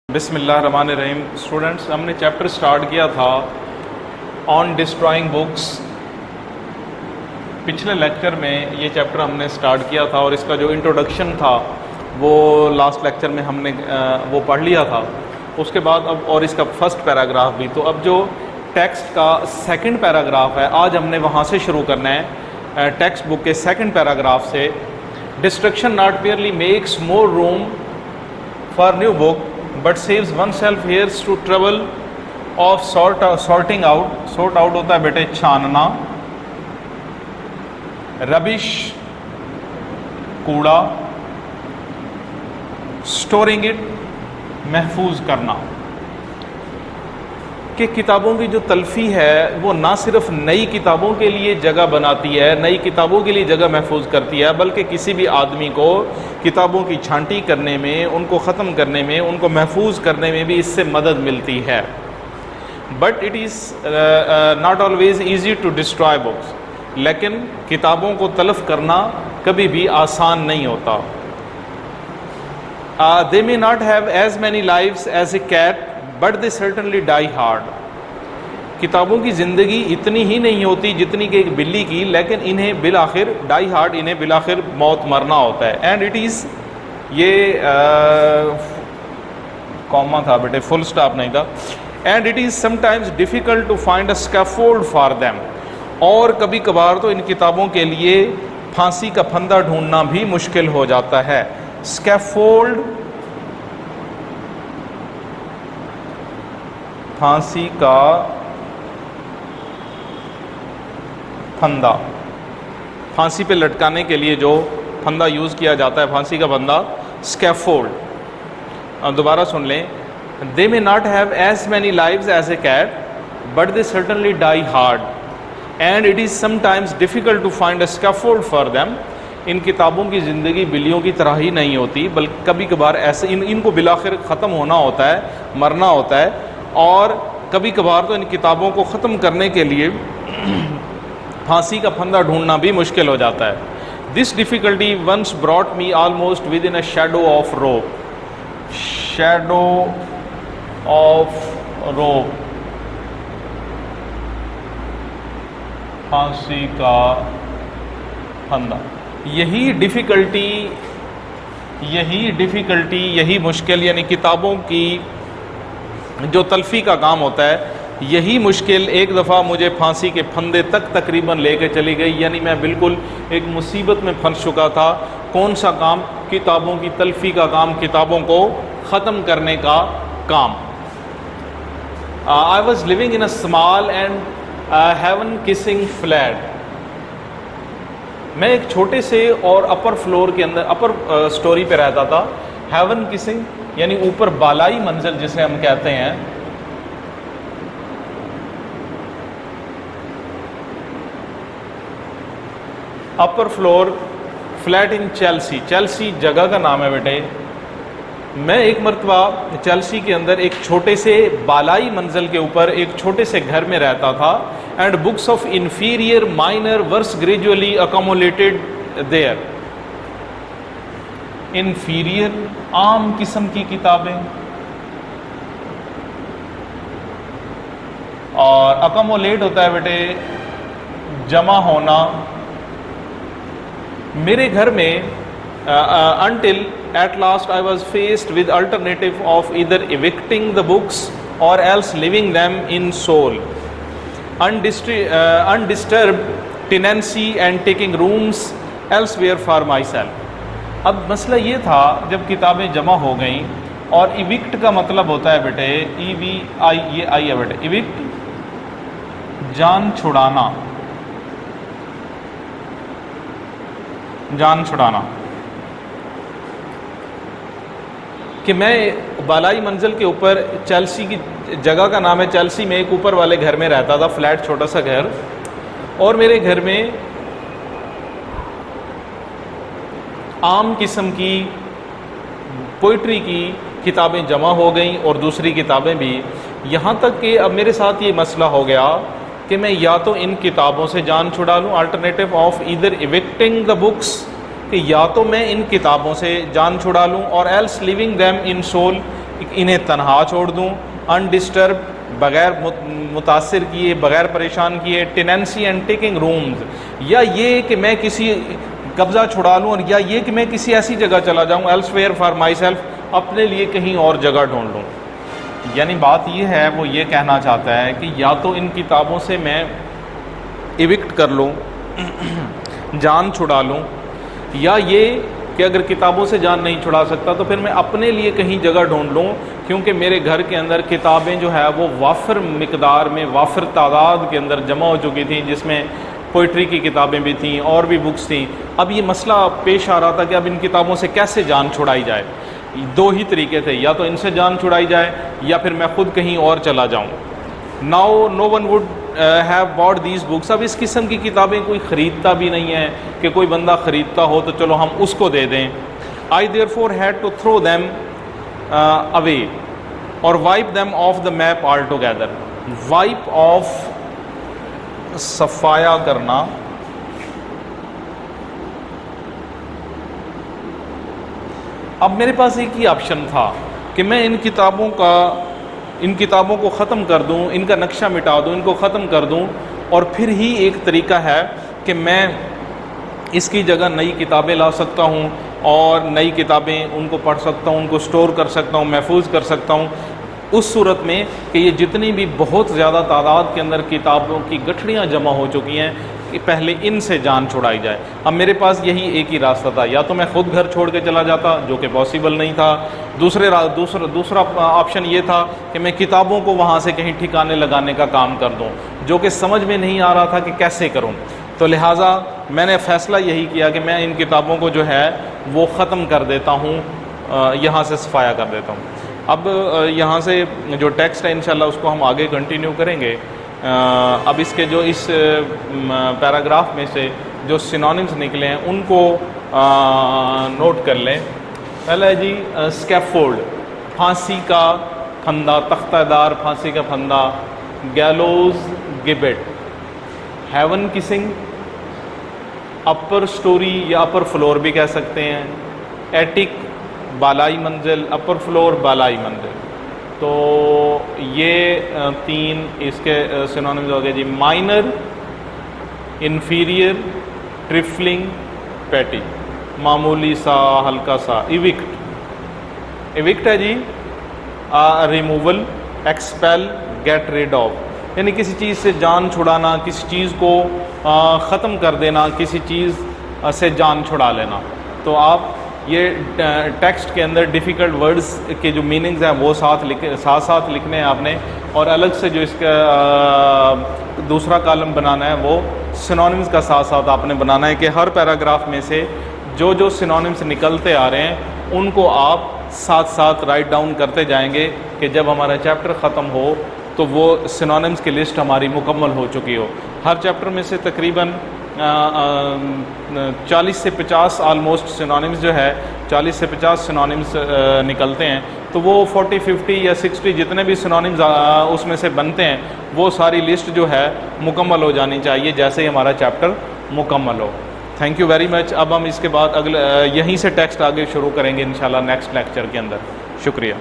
बिस्मिल्लाहिर्रहमानिर्रहीम। स्टूडेंट्स, हमने chapter start किया था ऑन डिस्ट्रॉइंग बुक्स। पिछले लेक्चर में ये चैप्टर हमने स्टार्ट किया था और इसका जो इंट्रोडक्शन था वो लास्ट लेक्चर में हमने वो पढ़ लिया था। उसके बाद अब और इसका फर्स्ट पैराग्राफ भी, तो अब जो टेक्स्ट का सेकंड पैराग्राफ है आज हमने वहाँ से शुरू करना है। टेक्स्ट बुक के सेकंड पैराग्राफ से, destruction not merely makes more room for new book but saves oneself hears to trouble of sorting out। sort out होता है बेटे छानना, रबिश कूड़ा, स्टोरिंग इट महफूज करना। कि किताबों की जो तल्फी है वो ना सिर्फ नई किताबों के लिए जगह बनाती है, नई किताबों के लिए जगह महफूज करती है, बल्कि किसी भी आदमी को किताबों की छांटी करने में, उनको ख़त्म करने में, उनको महफूज करने में भी इससे मदद मिलती है। But it is not always easy to destroy books. लेकिन किताबों को तलफ करना कभी भी आसान नहीं होता। They may not have as many lives as a cat but they certainly die hard. किताबों की ज़िंदगी इतनी ही नहीं होती जितनी कि एक बिल्ली की, लेकिन इन्हें बिल आखिर डाई हार्ड, इन्हें बिल आखिर मौत मरना होता है। एंड इट इज़, ये कॉमा था बेटे, फुल स्टॉप नहीं था। And it is sometimes difficult to find a scaffold for them. और कभी कभार तो इन किताबों के लिए फांसी का फंदा ढूंढना भी मुश्किल हो जाता है। स्कैफोल्ड फांसी का फंदा, फांसी पे लटकाने के लिए जो फंदा यूज़ किया जाता है, फांसी का फंदा, स्कैफोल्ड। दोबारा सुन लें। They may not have as many lives as a cat but they certainly die hard and it is sometimes difficult to find a scaffold for them. इन किताबों की ज़िंदगी बिल्लियों की तरह ही नहीं होती, बल्कि कभी कभार ऐसे इनको बिलाखिर ख़त्म होना होता है, मरना होता है। और कभी कभार तो इन किताबों को ख़त्म करने के लिए फांसी का फंदा ढूंढना भी मुश्किल हो जाता है। This difficulty once brought me almost within a shadow of rope. Shadow of rope, फांसी का फंदा। यही डिफ़िकल्टी, यही मुश्किल, यानी किताबों की जो तल्फी का काम होता है, यही मुश्किल एक दफ़ा मुझे फांसी के फंदे तक तकरीबन लेके चली गई। यानी मैं बिल्कुल एक मुसीबत में फंस चुका था। कौन सा काम? किताबों की तल्फी का काम, किताबों को ख़त्म करने का काम। I was living in a small and heaven kissing flat. मैं एक छोटे से और अपर फ्लोर के अंदर, अपर स्टोरी पे रहता था। हेवन किसिंग यानी ऊपर बालाई मंजिल जिसे हम कहते हैं। Upper floor, flat in Chelsea. Chelsea जगह का नाम है बेटे। मैं एक मरतबा चेल्सी के अंदर एक छोटे से बालाई मंजिल के ऊपर एक छोटे से घर में रहता था। And books of inferior minor verse gradually accumulated there. Inferior आम किस्म की किताबें और अकोमोलेट होता है बेटे जमा होना। मेरे घर में until at last I was faced with alternative of either evicting the books or else leaving them in sole undisturbed tenancy and taking rooms elsewhere for myself। अब मसला ये था, जब किताबें जमा हो गई, और इविक्ट का मतलब होता है बेटे EVI, ये आई है बेटे, इविक्ट जान छुड़ाना, जान छुड़ाना। कि मैं बालाई मंजिल के ऊपर, चेल्सी की जगह का नाम है चेल्सी, में एक ऊपर वाले घर में रहता था, फ्लैट छोटा सा घर। और मेरे घर में आम किस्म की पोइट्री की किताबें जमा हो गई और दूसरी किताबें भी। यहाँ तक कि अब मेरे साथ ये मसला हो गया कि मैं या तो इन किताबों से जान छुड़ा लूँ, alternative of either evicting the books, कि या तो मैं इन किताबों से जान छुड़ा लूँ और else living them in soul, इन्हें तन्हा छोड़ दूँ, अनडिस्टर्ब, बग़ैर मुतासिर किए, बग़ैर परेशान किए, टेनेंसी एंड टेकिंग रूम्स, या ये कि मैं किसी कब्ज़ा छुड़ा लूँ, और या ये कि मैं किसी ऐसी जगह चला जाऊँ, एल्सवेयर फॉर माई सेल्फ, अपने लिए कहीं और जगह ढूंढ लूँ। यानी बात ये है, वो ये कहना चाहता है कि या तो इन किताबों से मैं इविक्ट कर लूँ, जान छुड़ा लूँ, या ये कि अगर किताबों से जान नहीं छुड़ा सकता तो फिर मैं अपने लिए कहीं जगह ढूंढ लूँ, क्योंकि मेरे घर के अंदर किताबें जो है वो वाफिर मिकदार में, वाफिर तादाद के अंदर जमा हो चुकी थी, जिसमें पोइट्री की किताबें भी थीं और भी बुक्स थीं। अब ये मसला पेश आ रहा था कि अब इन किताबों से कैसे जान छुड़ाई जाए। दो ही तरीके थे, या तो इनसे जान छुड़ाई जाए या फिर मैं ख़ुद कहीं और चला जाऊँ। Now no one would have bought these books. अब इस किस्म की किताबें कोई ख़रीदता भी नहीं है कि कोई बंदा ख़रीदता हो तो चलो हम उसको दे दें। I therefore had to throw them away और wipe them off the map altogether. Wipe off, सफाया करना, अब मेरे पास एक ही ऑप्शन था कि मैं इन किताबों को ख़त्म कर दूं, इनका नक्शा मिटा दूं, इनको ख़त्म कर दूं, और फिर ही एक तरीका है कि मैं इसकी जगह नई किताबें ला सकता हूं और नई किताबें उनको पढ़ सकता हूं, उनको स्टोर कर सकता हूं, महफूज कर सकता हूं, उस सूरत में कि ये जितनी भी बहुत ज़्यादा तादाद के अंदर किताबों की गठड़ियाँ जमा हो चुकी हैं कि पहले इनसे जान छुड़ाई जाए। अब मेरे पास यही एक ही रास्ता था, या तो मैं ख़ुद घर छोड़ के चला जाता, जो कि पॉसिबल नहीं था। दूसरा ऑप्शन ये था कि मैं किताबों को वहाँ से कहीं ठिकाने लगाने का काम कर दूँ, जो कि समझ में नहीं आ रहा था कि कैसे करूँ। तो लिहाजा मैंने फ़ैसला यही किया कि मैं इन किताबों को जो है वो ख़त्म कर देता हूँ, यहाँ से सफाया कर देता हूँ। अब यहाँ से जो टेक्स्ट है इंशाल्लाह उसको हम आगे कंटिन्यू करेंगे। अब इसके जो इस पैराग्राफ में से जो सिनोनिम्स निकले हैं उनको नोट कर लें। पहला है जी स्कैफोल्ड, फांसी का फंदा, तख्तादार फांसी का फंदा, गैलोज गिबेट, हेवन किसिंग, अपर स्टोरी या अपर फ्लोर भी कह सकते हैं, एटिक बालाई मंजिल, अपर फ्लोर बालाई मंजिल। तो ये तीन इसके सिनोनिम्स हो गए जी। माइनर, इन्फीरियर, ट्रिफलिंग, पैटी, मामूली सा, हल्का सा। इविक्ट, इविक्ट है जी removal, expel, get rid of, यानी किसी चीज़ से जान छुड़ाना, किसी चीज़ को ख़त्म कर देना, किसी चीज़ से जान छुड़ा लेना। तो आप ये टेक्स्ट के अंदर डिफ़िकल्ट वर्ड्स के जो मीनिंग्स हैं वो साथ साथ लिखने हैं आपने, और अलग से जो इसका दूसरा कॉलम बनाना है वो सिनोनिम्स का साथ साथ आपने बनाना है कि हर पैराग्राफ में से जो जो सिनोनिम्स निकलते आ रहे हैं उनको आप साथ साथ राइट डाउन करते जाएंगे कि जब हमारा चैप्टर ख़त्म हो तो वो सिनोनिम्स की लिस्ट हमारी मुकम्मल हो चुकी हो। हर चैप्टर में से तकरीबन 40 से 50 आलमोस्ट सिनोनिम्स जो है 40 से 50 सिनोनिम्स निकलते हैं। तो वो 40, 50 या 60 जितने भी सिनोनिम्स उसमें से बनते हैं वो सारी लिस्ट जो है मुकम्मल हो जानी चाहिए जैसे ही हमारा चैप्टर मुकम्मल हो। Thank you very much. अब हम इसके बाद अगले यहीं से टेक्स्ट आगे शुरू करेंगे इंशाल्लाह नेक्स्ट लेक्चर के अंदर। शुक्रिया।